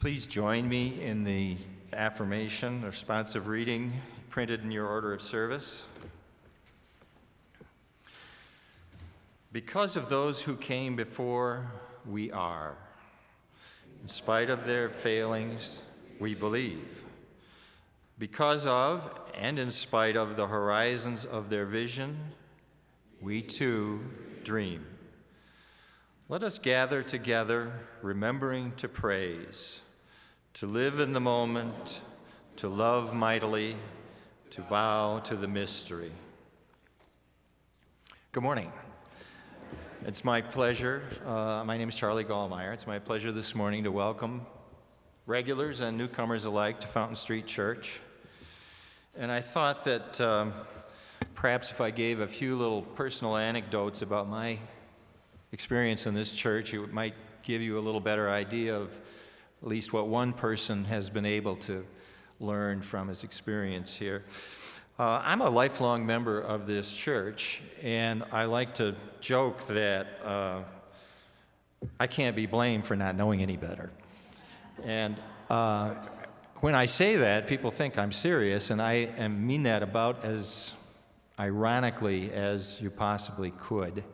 Please join me in the affirmation, the responsive reading printed in your order of service. Because of those who came before, we are. In spite of their failings, we believe. Because of and in spite of the horizons of their vision, we too dream. Let us gather together, remembering to praise, to live in the moment, to love mightily, to bow to the mystery. Good morning. It's my pleasure. My name is Charlie Gallmeyer. It's my pleasure this morning to welcome regulars and newcomers alike to Fountain Street Church. And I thought that perhaps if I gave a few little personal anecdotes about my experience in this church, it might give you a little better idea of at least what one person has been able to learn from his experience here. I'm a lifelong member of this church, and I like to joke that I can't be blamed for not knowing any better. And when I say that, people think I'm serious, and I mean that about as ironically as you possibly could.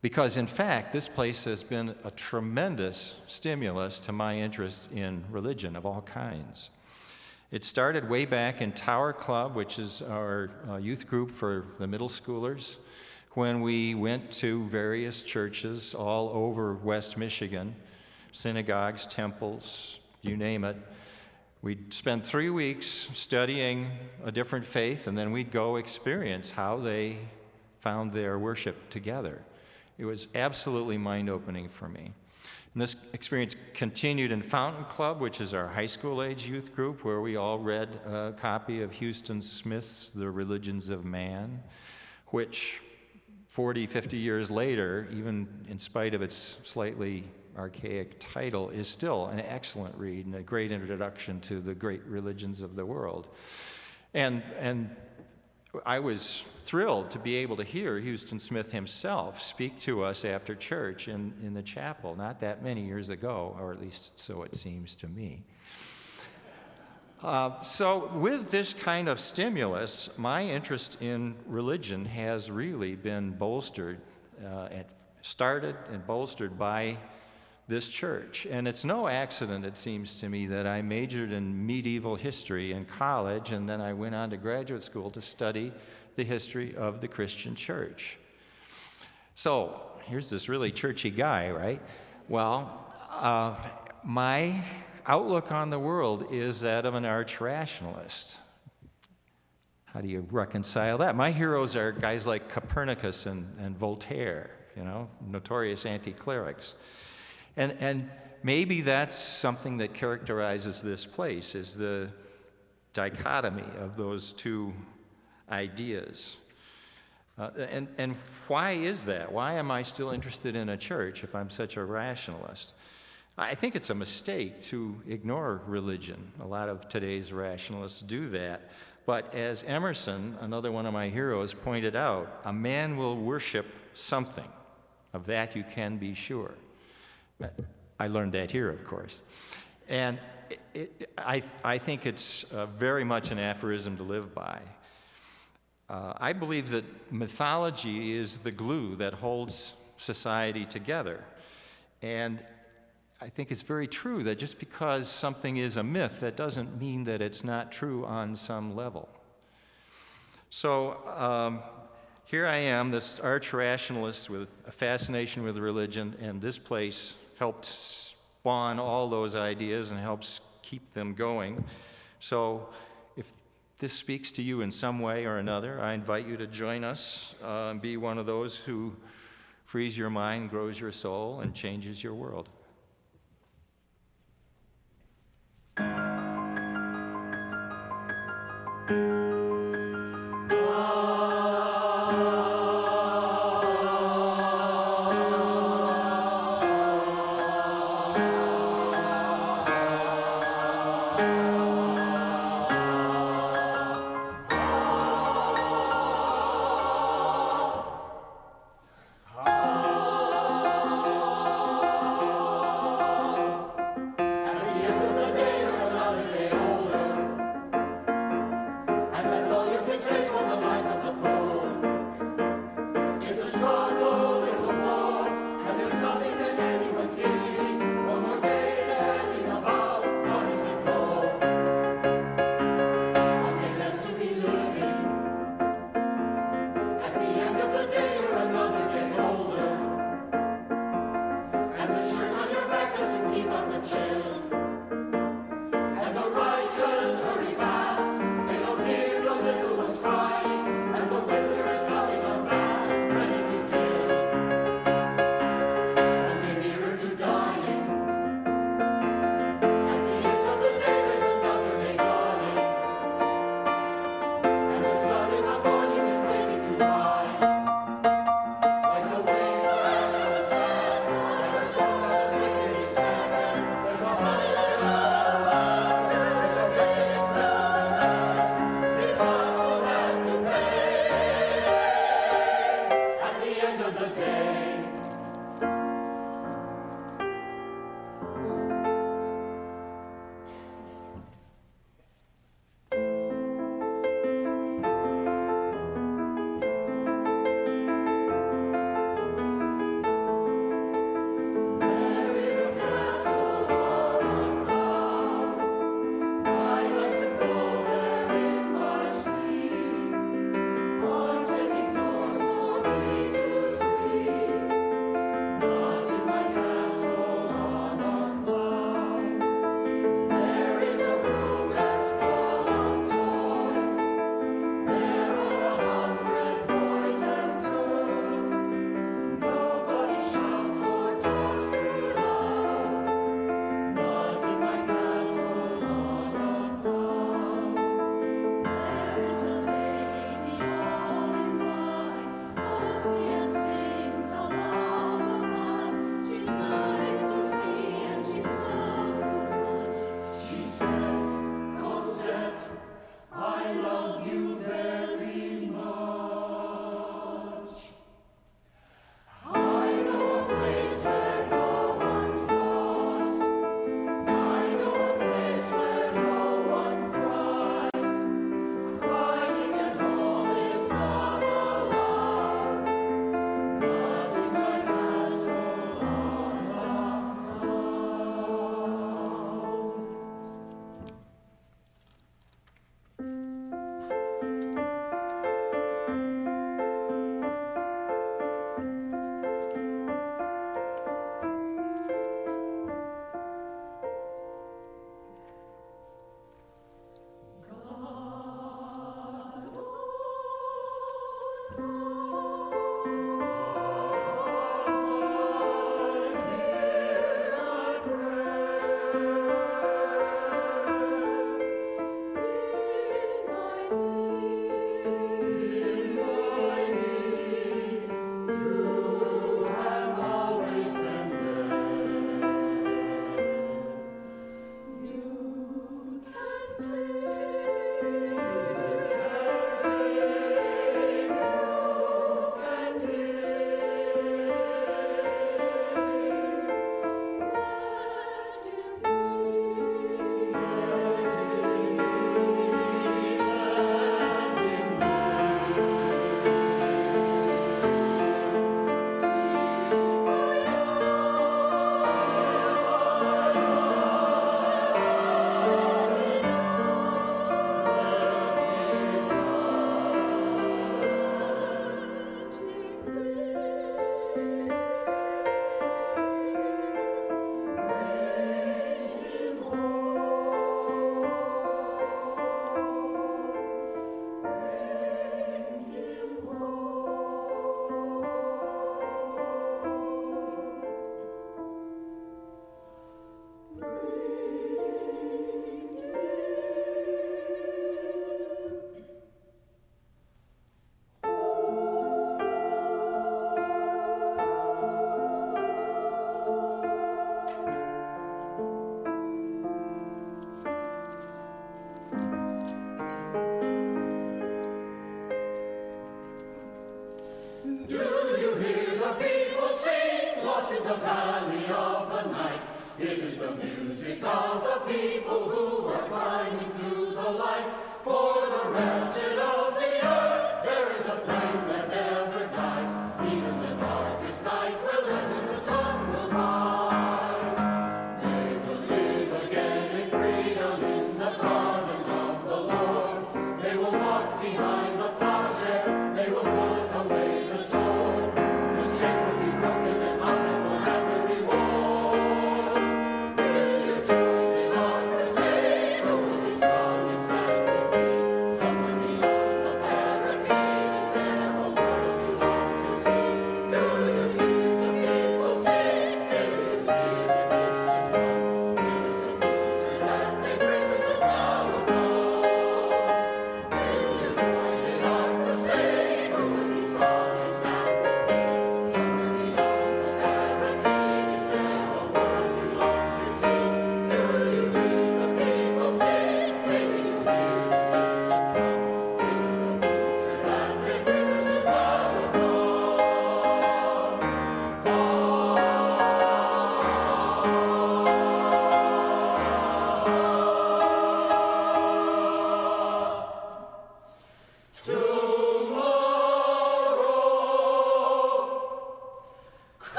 Because, in fact, this place has been a tremendous stimulus to my interest in religion of all kinds. It started way back in Tower Club, which is our youth group for the middle schoolers, when we went to various churches all over West Michigan, synagogues, temples, you name it. We'd spend 3 weeks studying a different faith, and then we'd go experience how they found their worship together. It was absolutely mind-opening for me. And this experience continued in Fountain Club, which is our high school age youth group, where we all read a copy of Huston Smith's The Religions of Man, which 40, 50 years later, even in spite of its slightly archaic title, is still an excellent read and a great introduction to the great religions of the world. And I was thrilled to be able to hear Huston Smith himself speak to us after church in the chapel, not that many years ago, or at least so it seems to me. So with this kind of stimulus, my interest in religion has really been bolstered, started and bolstered by this church. And it's no accident, it seems to me, that I majored in medieval history in college, and then I went on to graduate school to study the history of the Christian church. So here's this really churchy guy, right? Well, my outlook on the world is that of an arch-rationalist. How do you reconcile that? My heroes are guys like Copernicus and Voltaire, notorious anti-clerics. And maybe that's something that characterizes this place, is the dichotomy of those two ideas. And why is that? Why am I still interested in a church if I'm such a rationalist? I think it's a mistake to ignore religion. A lot of today's rationalists do that. But as Emerson, another one of my heroes, pointed out, a man will worship something. Of that you can be sure. I learned that here, of course. And I think it's very much an aphorism to live by. I believe that mythology is the glue that holds society together. And I think it's very true that just because something is a myth, that doesn't mean that it's not true on some level. So here I am, this arch-rationalist with a fascination with religion, and this place helped spawn all those ideas and helps keep them going. So if this speaks to you in some way or another, I invite you to join us and be one of those who frees your mind, grows your soul, and changes your world. And that's all you can say for the life of the poor. It's a struggle, it's a war, and there's nothing that anyone's gaining. One more day is standing about, what is it for? One day just to be living. At the end of the day you're another day older. And the shirt on your back doesn't keep up the chill. And the righteous hurry past, they don't hear the little ones crying, and the winter is coming on fast, ready to kill. And they're nearer to dying. At the end of the day there's another day dawning. And the sun in the morning is waiting to rise. Like the waves of ash on the sand, and the storm and the wicked is standing. There's a bloody there's a big town, it's us who have to pay. At the end of the day. There is a castle on a cloud. I like to go there in my sleep. Aren't any floors for me to sleep? Not in my castle on a cloud. There is a room that's full of toys. There are 100 boys and girls. Nobody shouts or talks too loud. Not in my castle on a cloud. There is a lady all in white, holds me and sings a lullaby. She's nice to see and she's soft to touch. She says, Cosette, I love you very much. I know a place where no one's lost. I know a place where no one cries. Crying at all is not allowed. Not in my castle on a cloud. the valley of the night. It is the music of the people who are climbing to the light. For the rest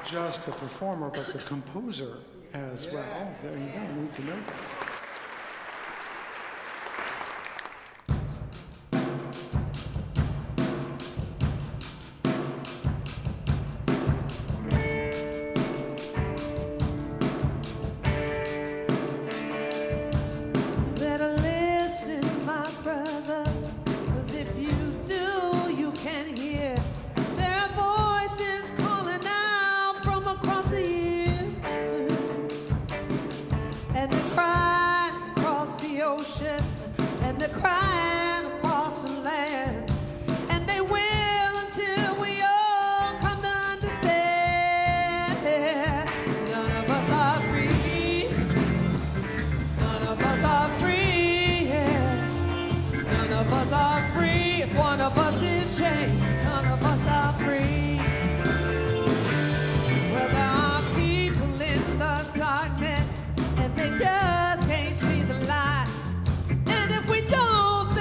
Just the performer, but the composer as well. There you go, need to know that. Better listen, my brother, 'cause if you do, you can hear their voices calling out from across the years. And they cry across the ocean, and they're crying across the land. And they will until we all come to understand. None of us are free. None of us are free, yeah. None of us are free. If one of us is chained, none of us are free. Well, there are people in the darkness, and they just can't see the light. And if we don't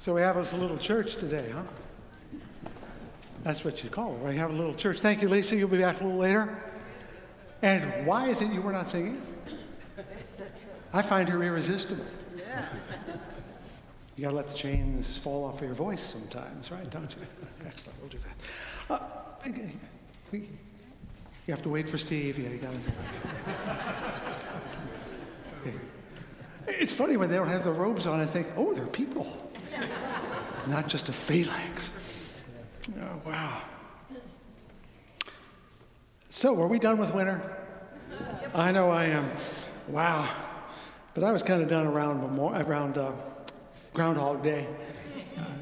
So we have us a little church today, huh? That's what you call it, right? You have a little church. Thank you, Lisa. You'll be back a little later. And why is it you were not singing? I find her irresistible. Yeah. You got to let the chains fall off of your voice sometimes, right? Don't you? Excellent. We'll do that. You have to wait for Steve. Yeah, you got to. Okay. It's funny when they don't have their robes on. I think, oh, they're people, not just a phalanx. Oh, wow. So, are we done with winter? I know I am. Wow. But I was kind of done around Groundhog Day.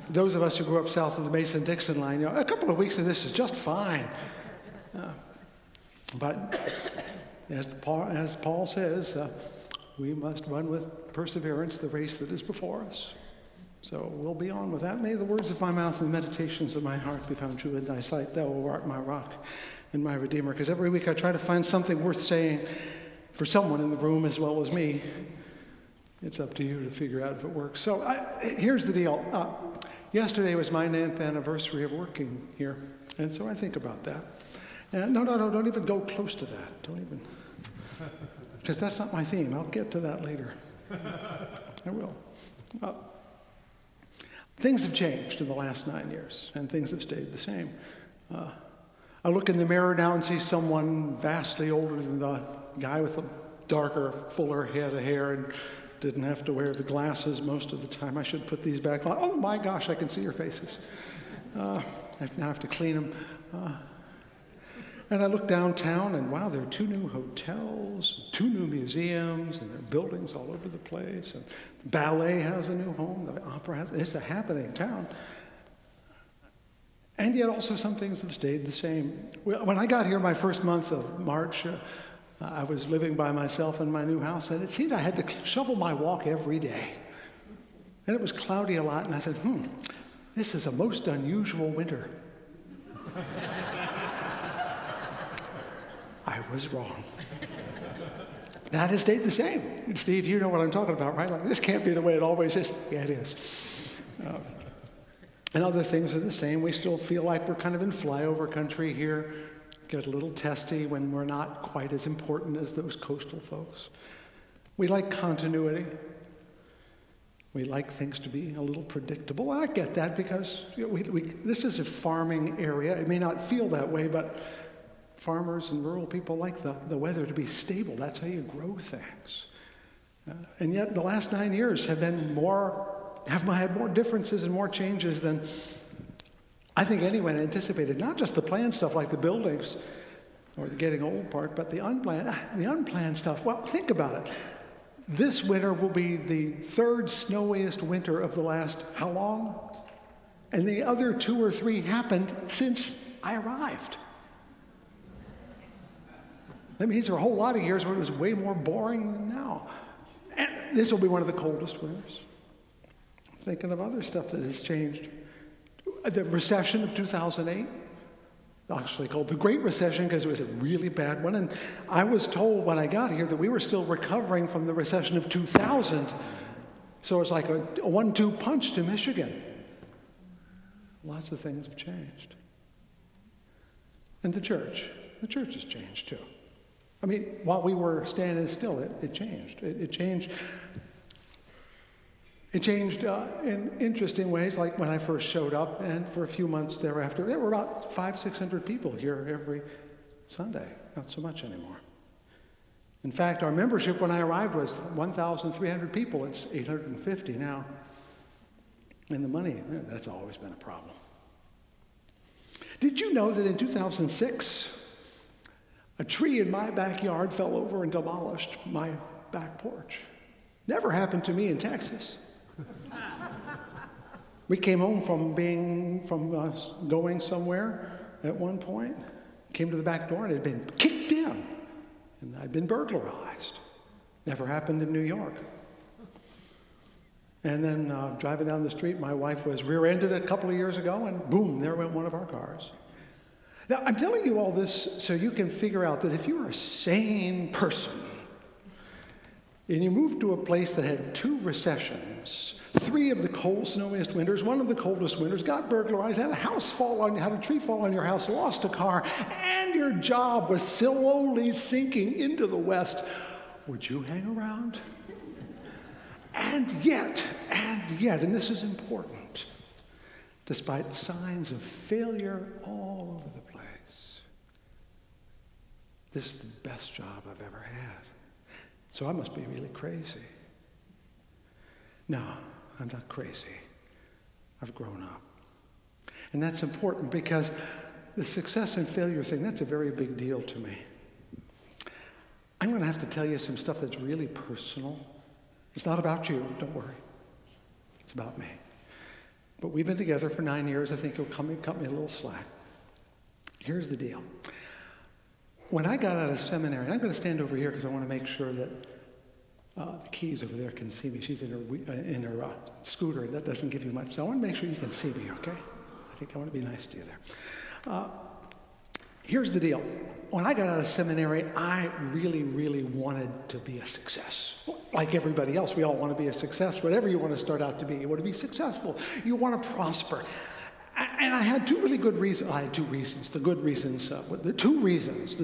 Those of us who grew up south of the Mason-Dixon line, a couple of weeks of this is just fine. But as Paul says, we must run with perseverance the race that is before us. So we'll be on with that. May the words of my mouth and the meditations of my heart be found true in thy sight. Thou, O art my rock and my redeemer. Because every week I try to find something worth saying for someone in the room as well as me. It's up to you to figure out if it works. So here's the deal. Yesterday was my 9th anniversary of working here. And so I think about that. And no, don't even go close to that. Don't even. Because that's not my theme. I'll get to that later. I will. Things have changed in the last 9 years, and things have stayed the same. I look in the mirror now and see someone vastly older than the guy with a darker, fuller head of hair and didn't have to wear the glasses most of the time. I should put these back on. Oh my gosh, I can see your faces. I now have to clean them. And I look downtown, and wow, there are 2 new hotels, 2 new museums, and there are buildings all over the place. And the ballet has a new home, the opera has, it's a happening town. And yet also some things have stayed the same. When I got here my first month of March, I was living by myself in my new house, and it seemed I had to shovel my walk every day. And it was cloudy a lot, and I said, this is a most unusual winter. I was wrong. That has stayed the same. Steve, you know what I'm talking about, right? Like, this can't be the way it always is. Yeah, it is. And other things are the same. We still feel like we're kind of in flyover country here. Get a little testy when we're not quite as important as those coastal folks. We like continuity. We like things to be a little predictable. And I get that because this is a farming area. It may not feel that way, but farmers and rural people like the weather to be stable. That's how you grow things. And yet the last 9 years have had more differences and more changes than I think anyone anticipated. Not just the planned stuff like the buildings or the getting old part, but the unplanned stuff. Well, think about it. This winter will be the 3rd snowiest winter of the last how long? And the other 2 or 3 happened since I arrived. That means there are a whole lot of years where it was way more boring than now. And this will be one of the coldest winters. I'm thinking of other stuff that has changed. The recession of 2008, actually called the Great Recession because it was a really bad one. And I was told when I got here that we were still recovering from the recession of 2000. So it's like a 1-2 punch to Michigan. Lots of things have changed. And the church has changed too. I mean, while we were standing still, it changed. It changed. It changed in interesting ways, like when I first showed up, and for a few months thereafter, there were about 500-600 people here every Sunday. Not so much anymore. In fact, our membership when I arrived was 1,300 people. It's 850 now. And the money, that's always been a problem. Did you know that in 2006, a tree in my backyard fell over and demolished my back porch? Never happened to me in Texas. We came home from going somewhere at one point, came to the back door and it had been kicked in, and I'd been burglarized. Never happened in New York. And then driving down the street, my wife was rear-ended a couple of years ago, and boom, there went one of our cars. Now, I'm telling you all this so you can figure out that if you're a sane person, And you moved to a place that had 2 recessions, 3 of the cold, snowiest winters, 1 of the coldest winters, got burglarized, had a tree fall on your house, lost a car, and your job was slowly sinking into the West. Would you hang around? And yet, and this is important, despite signs of failure all over the place, this is the best job I've ever had. So I must be really crazy. No, I'm not crazy. I've grown up. And that's important because the success and failure thing, that's a very big deal to me. I'm going to have to tell you some stuff that's really personal. It's not about you, don't worry. It's about me. But we've been together for 9 years. I think you'll cut me a little slack. Here's the deal. When I got out of seminary, and I'm going to stand over here because I want to make sure that the keys over there can see me. She's in her scooter, and that doesn't give you much. So I want to make sure you can see me, okay? I want to be nice to you there. Here's the deal. When I got out of seminary, I really, really wanted to be a success. Like everybody else, we all want to be a success. Whatever you want to start out to be, you want to be successful. You want to prosper. And I had 2 really good reasons. I had 2 reasons. The good reasons, the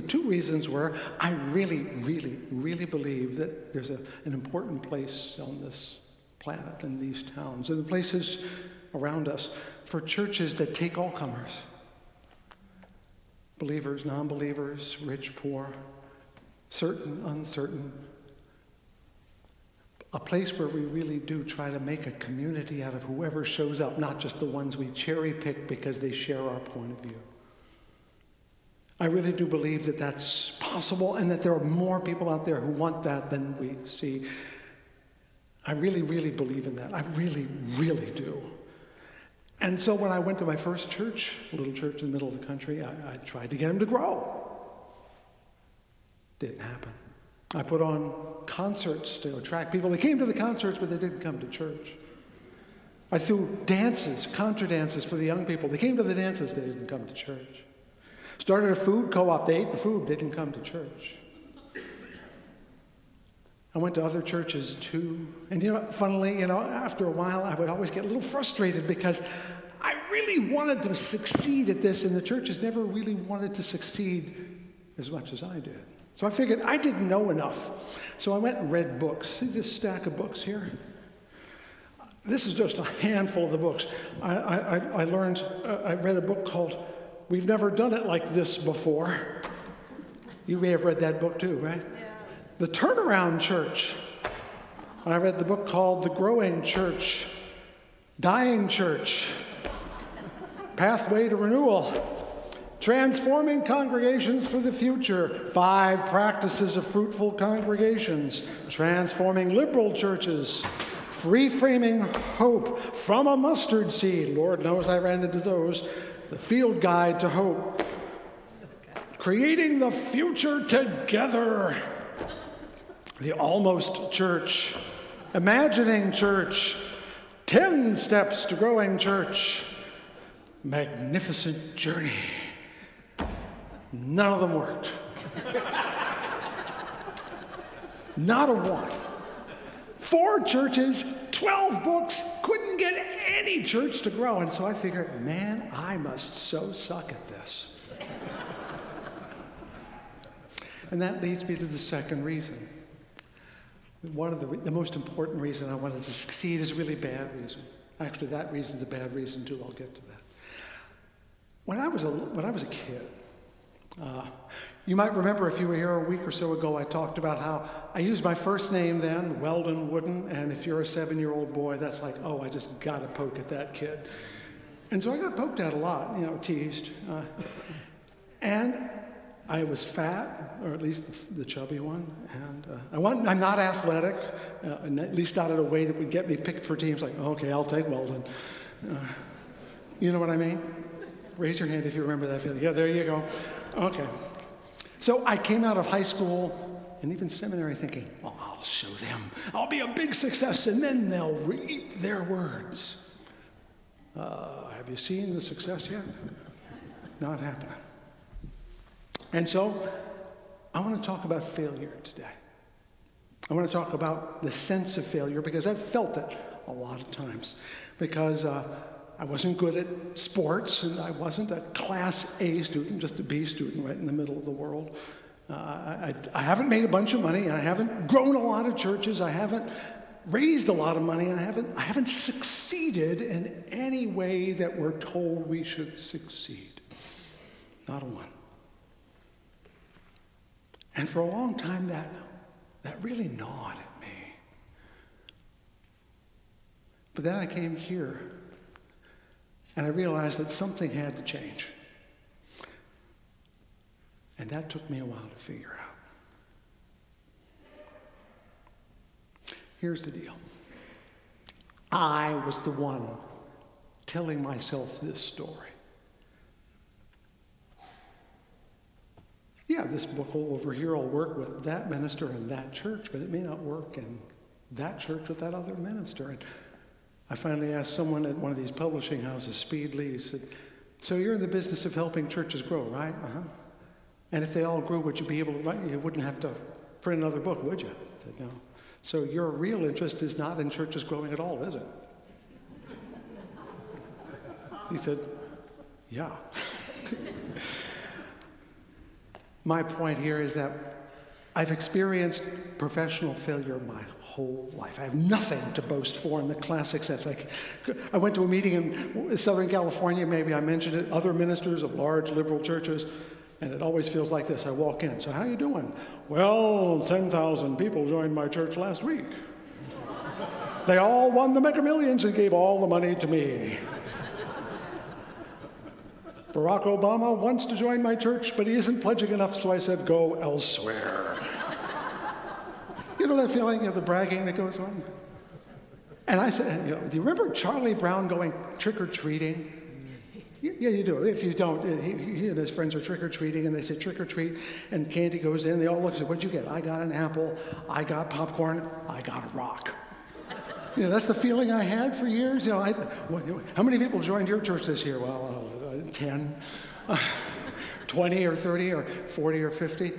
two reasons were I really, really, really believe that there's an important place on this planet, in these towns, and the places around us, for churches that take all comers. Believers, non-believers, rich, poor, certain, uncertain. A place where we really do try to make a community out of whoever shows up, not just the ones we cherry pick because they share our point of view. I really do believe that that's possible and that there are more people out there who want that than we see. I really, really believe in that. I really, really do. And so when I went to my first church, a little church in the middle of the country, I tried to get them to grow. Didn't happen. I put on concerts to attract people. They came to the concerts, but they didn't come to church. I threw dances, contra dances for the young people. They came to the dances, they didn't come to church. Started a food co-op, they ate the food, they didn't come to church. I went to other churches too. And funnily, after a while, I would always get a little frustrated because I really wanted to succeed at this, and the churches never really wanted to succeed as much as I did. So I figured I didn't know enough. So I went and read books. See this stack of books here? This is just a handful of the books. I read a book called We've Never Done It Like This Before. You may have read that book too, right? Yes. The Turnaround Church. I read the book called The Growing Church, Dying Church, Pathway to Renewal, Transforming Congregations for the Future, 5 Practices of Fruitful Congregations, Transforming Liberal Churches, Reframing Hope, From a Mustard Seed, Lord knows I ran into those, The Field Guide to Hope, Creating the Future Together, The Almost Church, Imagining Church, 10 Steps to Growing Church, Magnificent Journey. None of them worked. Not a one. 4 churches, 12 books, couldn't get any church to grow. And so I figured, man, I must so suck at this. And that leads me to the second reason. One of the most important reason I wanted to succeed is a really bad reason. Actually, that reason's a bad reason too. I'll get to that. When I was a kid, you might remember if you were here a week or so ago, I talked about how I used my first name then, Weldon Wooden, and if you're a 7-year-old boy, that's like, oh, I just got to poke at that kid. And so I got poked at a lot, teased. And I was fat, or at least the chubby one, and I'm not athletic, at least not in a way that would get me picked for teams like, okay, I'll take Weldon. You know what I mean? Raise your hand if you remember that feeling. Yeah, there you go. Okay. So I came out of high school and even seminary thinking, well, I'll show them. I'll be a big success, and then they'll reap their words. Have you seen the success yet? Not happening. And so I want to talk about failure today. I want to talk about the sense of failure because I've felt it a lot of times. Because I wasn't good at sports, and I wasn't a class A student, just a B student right in the middle of the world. I haven't made a bunch of money. I haven't grown a lot of churches. I haven't raised a lot of money. I haven't succeeded in any way that we're told we should succeed. Not a one. And for a long time, that really gnawed at me. But then I came here, and I realized that something had to change. And that took me a while to figure out. Here's the deal. I was the one telling myself this story. Yeah, this book over here will work with that minister in that church, but it may not work in that church with that other minister. And I finally asked someone at one of these publishing houses, Speed Lee, said, so you're in the business of helping churches grow, right? Uh-huh. And if they all grew, would you be able to write? You wouldn't have to print another book, would you? I said, no. So your real interest is not in churches growing at all, is it? He said, yeah. My point here is that I've experienced professional failure my whole life. I have nothing to boast for in the classic sense. I went to a meeting in Southern California, maybe I mentioned it, other ministers of large liberal churches, and it always feels like this. I walk in, so how you doing? Well, 10,000 people joined my church last week. They all won the Mega Millions and gave all the money to me. Barack Obama wants to join my church, but he isn't pledging enough, so I said, go elsewhere. You know that feeling of the bragging that goes on? And I said, do you remember Charlie Brown going trick-or-treating? Yeah, you do. If you don't, he and his friends are trick-or-treating, and they say trick-or-treat, and candy goes in, they all look and say, what'd you get? I got an apple, I got popcorn, I got a rock. That's the feeling I had for years. How many people joined your church this year? Well, 10, 20 or 30 or 40 or 50.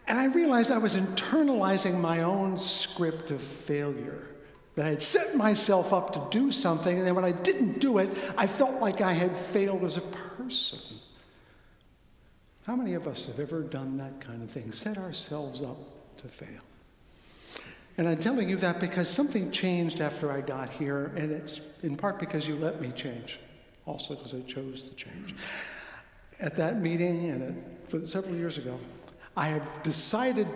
And I realized I was internalizing my own script of failure. That I had set myself up to do something, and then when I didn't do it, I felt like I had failed as a person. How many of us have ever done that kind of thing? Set ourselves up to fail. And I'm telling you that because something changed after I got here, and it's in part because you let me change, also because I chose to change. At that meeting, and several years ago, I decided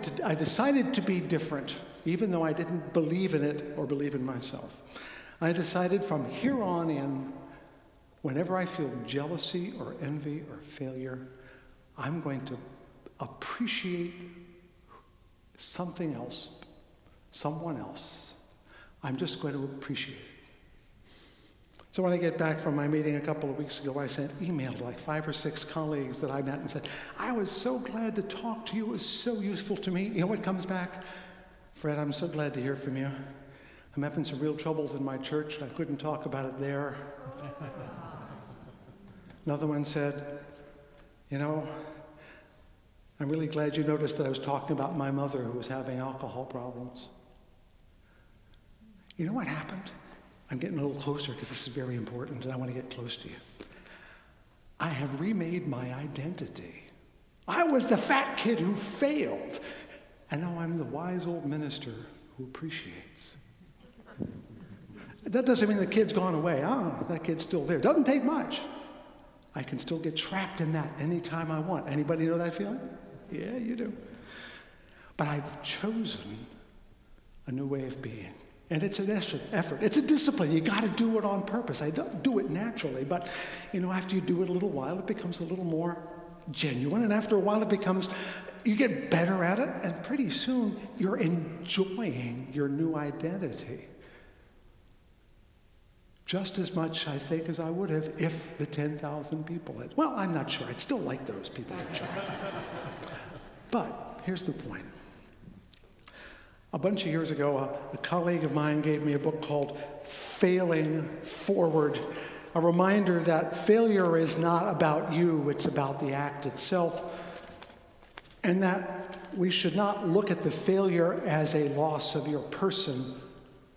to be different, even though I didn't believe in it or believe in myself. I decided from here on in, whenever I feel jealousy or envy or failure, I'm going to appreciate something else. Someone else. I'm just going to appreciate it. So when I get back from my meeting a couple of weeks ago, I sent email to like 5 or 6 colleagues that I met and said, I was so glad to talk to you. It was so useful to me. You know what comes back? Fred, I'm so glad to hear from you. I'm having some real troubles in my church, and I couldn't talk about it there. Another one said, I'm really glad you noticed that I was talking about my mother who was having alcohol problems. You know what happened? I'm getting a little closer because this is very important and I want to get close to you. I have remade my identity. I was the fat kid who failed, and now I'm the wise old minister who appreciates. That doesn't mean the kid's gone away. That kid's still there. Doesn't take much. I can still get trapped in that anytime I want. Anybody know that feeling? Yeah, you do. But I've chosen a new way of being. And it's an effort. It's a discipline. You got to do it on purpose. I don't do it naturally, but after you do it a little while, it becomes a little more genuine. And after a while, you get better at it, and pretty soon you're enjoying your new identity. Just as much, I think, as I would have if the 10,000 people had. Well, I'm not sure. I'd still like those people to join. But here's the point. A bunch of years ago, a colleague of mine gave me a book called Failing Forward, a reminder that failure is not about you, it's about the act itself. and that we should not look at the failure as a loss of your person,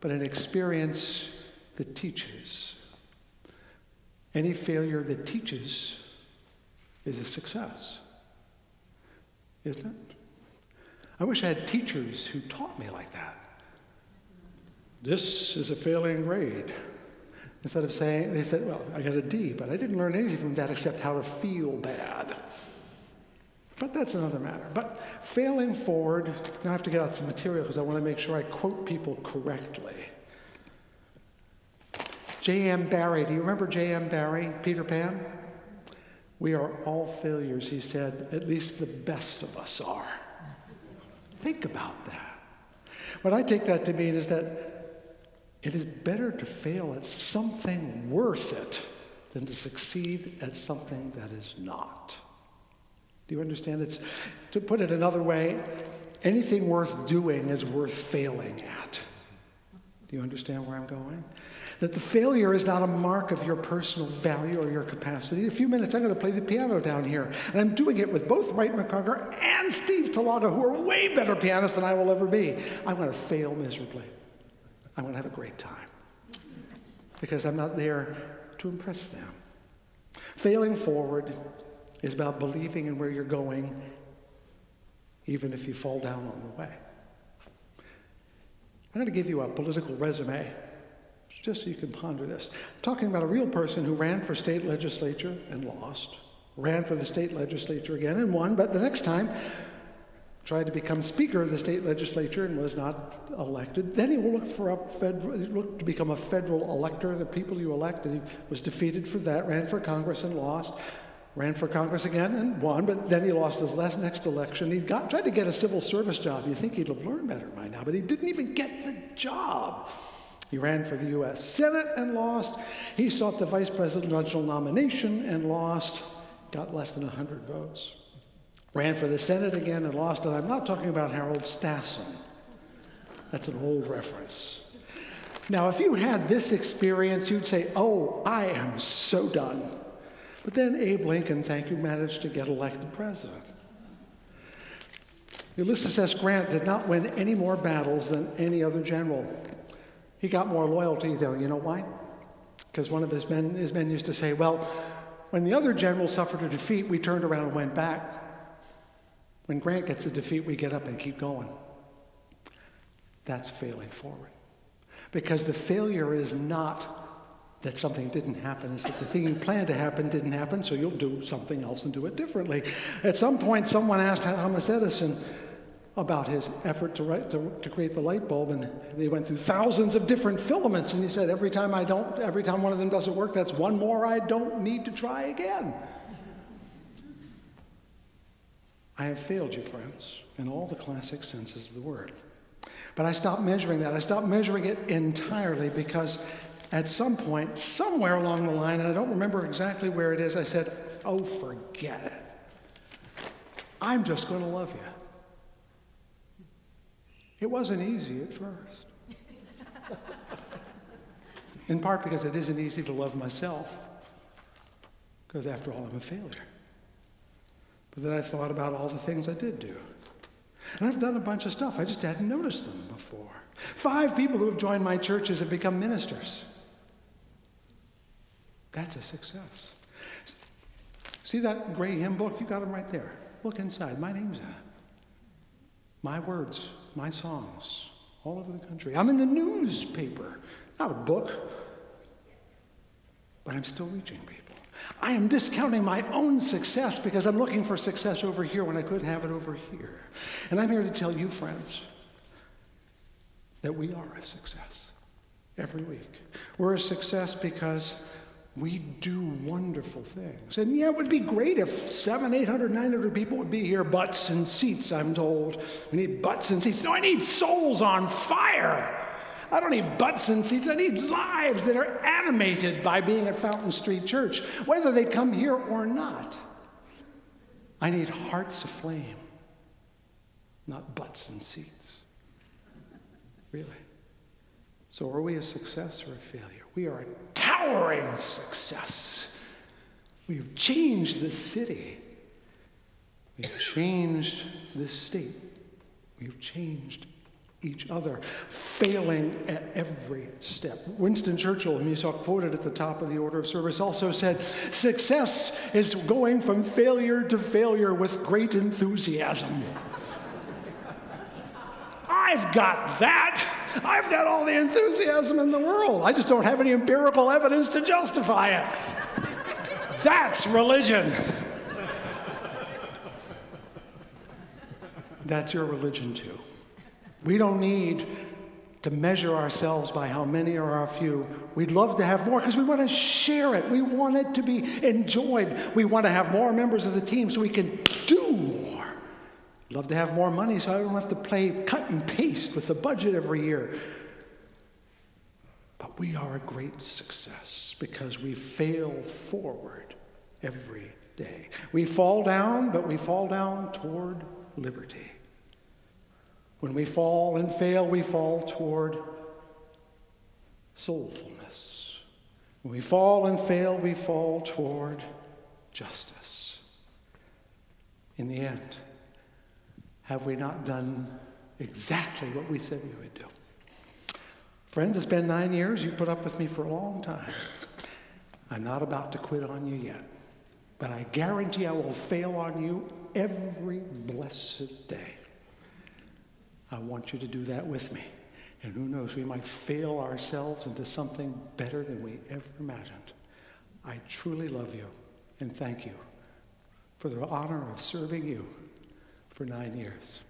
but an experience that teaches. Any failure that teaches is a success, isn't it? I wish I had teachers who taught me like that. This is a failing grade. Instead of saying, they said, well, I got a D, but I didn't learn anything from that except how to feel bad. But that's another matter. But failing forward, now I have to get out some material because I want to make sure I quote people correctly. J.M. Barrie, do you remember J.M. Barrie, Peter Pan? We are all failures, he said, at least the best of us are. Think about that. What I take that to mean is that it is better to fail at something worth it than to succeed at something that is not. Do you understand? It's, to put it another way, anything worth doing is worth failing at. Do you understand where I'm going? That the failure is not a mark of your personal value or your capacity. In a few minutes, I'm going to play the piano down here. And I'm doing it with both Wright McCarter and Steve Talaga, who are way better pianists than I will ever be. I'm going to fail miserably. I'm going to have a great time. Because I'm not there to impress them. Failing forward is about believing in where you're going, even if you fall down on the way. I'm going to give you a political resume, just so you can ponder this. I'm talking about a real person who ran for state legislature and lost, ran for the state legislature again and won, but the next time tried to become Speaker of the state legislature and was not elected. Then he looked to become a federal elector, the people you elect, and he was defeated for that, ran for Congress and lost, ran for Congress again and won, but then he lost his next election. He tried to get a civil service job. You'd think he'd have learned better by now, but he didn't even get the job. He ran for the U.S. Senate and lost. He sought the vice presidential nomination and lost, got less than 100 votes. Ran for the Senate again and lost, and I'm not talking about Harold Stassen. That's an old reference. Now, if you had this experience, you'd say, oh, I am so done. But then Abe Lincoln, thank you, managed to get elected president. Ulysses S. Grant did not win any more battles than any other general. He got more loyalty, though. You know why? Because one of his men used to say, well, when the other generals suffered a defeat, we turned around and went back. When Grant gets a defeat, we get up and keep going. That's failing forward. Because the failure is not that something didn't happen, it's that the thing you planned to happen didn't happen, so you'll do something else and do it differently. At some point, someone asked Thomas Edison about his effort to create the light bulb, and they went through thousands of different filaments, and he said, every time one of them doesn't work, that's one more I don't need to try again. I have failed you, friends, in all the classic senses of the word. But I stopped measuring that. I stopped measuring it entirely because at some point, somewhere along the line, and I don't remember exactly where it is, I said, oh, forget it. I'm just going to love you. It wasn't easy at first. In part because it isn't easy to love myself, because after all, I'm a failure. But then I thought about all the things I did do. And I've done a bunch of stuff. I just hadn't noticed them before. 5 people who have joined my churches have become ministers. That's a success. See that gray hymn book? You got them right there. Look inside. My name's in it. My words, my songs, all over the country. I'm in the newspaper. Not a book. But I'm still reaching people. I am discounting my own success because I'm looking for success over here when I could have it over here. And I'm here to tell you, friends, that we are a success every week. We're a success because we do wonderful things. And yeah, it would be great if 700, 800, 900 people would be here. Butts and seats, I'm told. We need butts and seats. No, I need souls on fire. I don't need butts and seats. I need lives that are animated by being at Fountain Street Church, whether they come here or not. I need hearts aflame, not butts and seats. Really. So are we a success or a failure? We are a towering success. We've changed the city. We've changed this state. We've changed each other, failing at every step. Winston Churchill, whom you saw quoted at the top of the order of service, also said, "Success is going from failure to failure with great enthusiasm." I've got that. I've got all the enthusiasm in the world. I just don't have any empirical evidence to justify it. That's religion. That's your religion too. We don't need to measure ourselves by how many or how few. We'd love to have more because we want to share it. We want it to be enjoyed. We want to have more members of the team so we can do more. Love to have more money so I don't have to play cut and paste with the budget every year. But we are a great success because we fail forward every day. We fall down, but we fall down toward liberty. When we fall and fail, we fall toward soulfulness. When we fall and fail, we fall toward justice. In the end, have we not done exactly what we said we would do? Friends, it's been 9 years. You've put up with me for a long time. I'm not about to quit on you yet, but I guarantee I will fail on you every blessed day. I want you to do that with me. And who knows, we might fail ourselves into something better than we ever imagined. I truly love you and thank you for the honor of serving you for 9 years.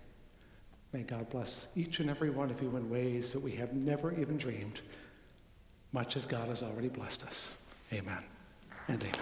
May God bless each and every one of you in ways that we have never even dreamed, much as God has already blessed us. Amen and amen.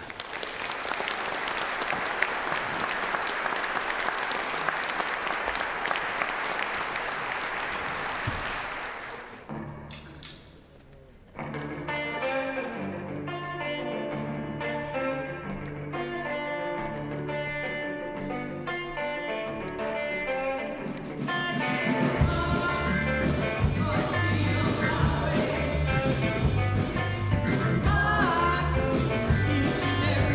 Each and every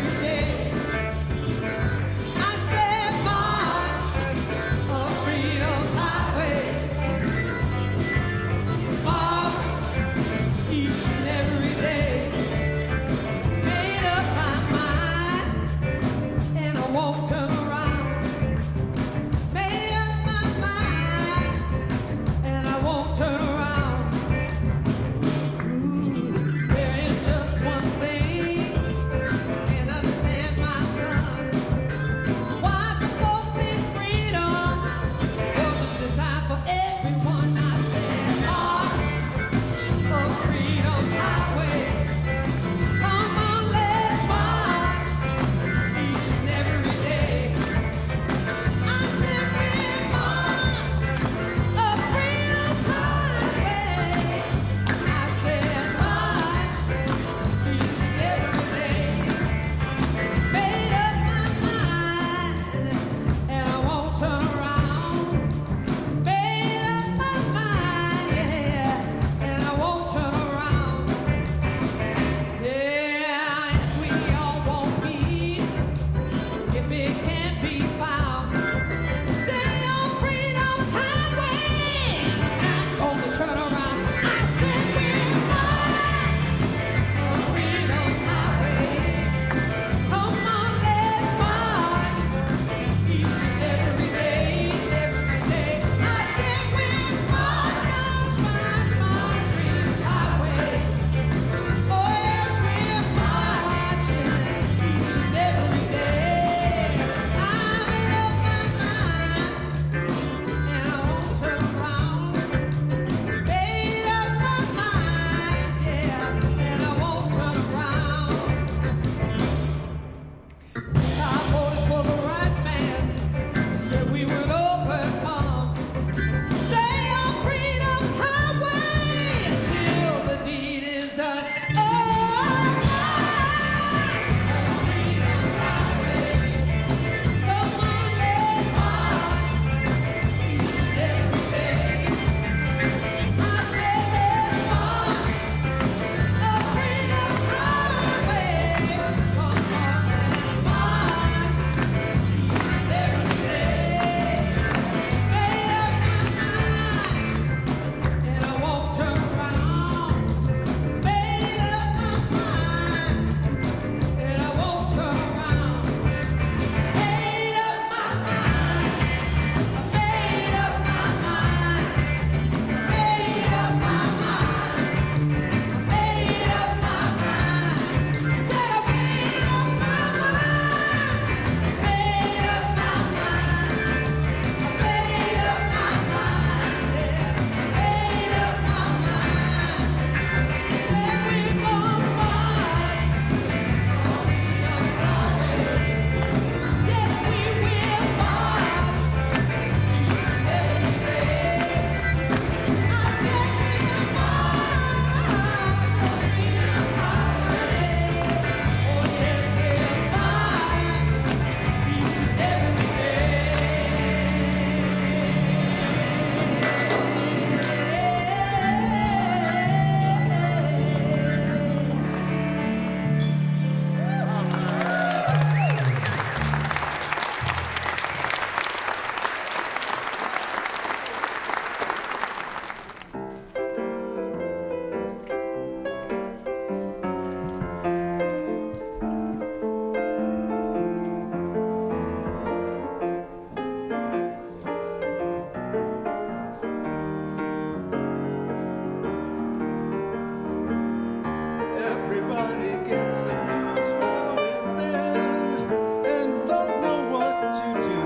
Everybody gets the blues now and then and don't know what to do.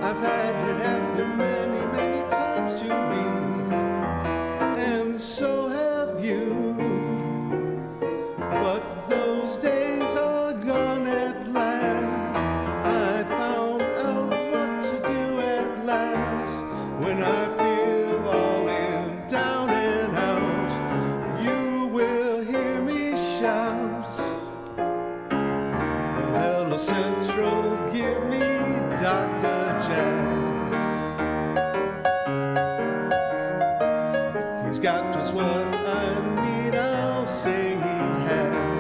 I've had it happen many, many times to me, and so have you. But those days are gone at last. I found out what to do at last. When I feel all in, down and out, you will hear me shout, Hello Central, give me Dr. Jazz. He's got just what I need, I'll say he has.